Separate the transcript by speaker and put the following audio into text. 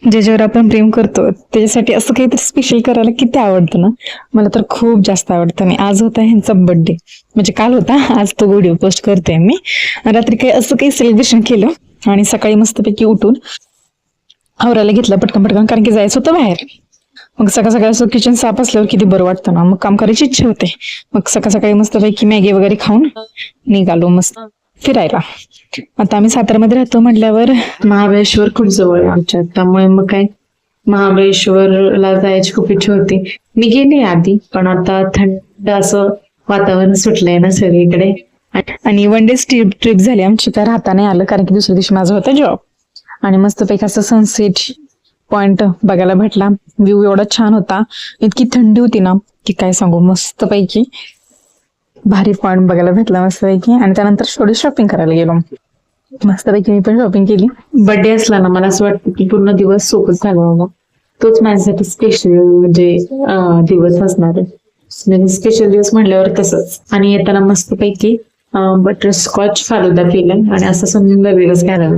Speaker 1: ज्याच्यावर आपण प्रेम करतो त्याच्यासाठी असं काहीतरी स्पेशल करायला किती आवडतं ना. मला तर खूप जास्त आवडतं. आणि आज होता ह्यांचा बर्थडे, म्हणजे काल होता, आज तो व्हिडिओ पोस्ट करते मी. रात्री काही असं काही सेलिब्रेशन केलं आणि सकाळी मस्तपैकी उठून आवरायला घेतलं पटकन पटकन, कारण की जायचं होतं बाहेर. मग सकाळ सकाळी असं किचन साफ असल्यावर किती बरं वाटतं ना, मग काम करायची इच्छा होते. मग सकाळ सकाळी मस्तपैकी मॅगी वगैरे खाऊन निघालो मस्त फिरायला. आता आम्ही सातारामध्ये राहतो म्हटल्यावर महाबळेश्वर खूप जवळ आहे आमच्या, त्यामुळे मग काय महाबळेश्वरला जायची खूप इच्छा होती. मी गेले आधी, पण आता थंड असं वातावरण सुटलंय ना सगळीकडे. आणि वन डे ट्रिप झाली आमची, काय राहता नाही आलं, कारण की दुसऱ्या दिवशी माझा होता जॉब. आणि मस्तपैकी असं सनसेट पॉइंट बघायला भेटला. व्ह्यू एवढा छान होता, इतकी थंडी होती ना की काय सांगू. मस्तपैकी भारी पॉइंट बघायला भेटला मस्तपैकी. आणि त्यानंतर थोडी शॉपिंग करायला गेलो. मस्तपैकी मी पण शॉपिंग केली. बर्थडे असला ना, मला असं वाटतं की पूर्ण दिवस सोबत घालवावा. तोच माझ्यासाठी स्पेशल म्हणजे दिवस असणार आहे. म्हणजे स्पेशल दिवस म्हटल्यावर तसंच. आणि येताना मस्तपैकी बटरस्कॉच फालुदा पिला आणि असं समजून वेगळंच घ्यायला.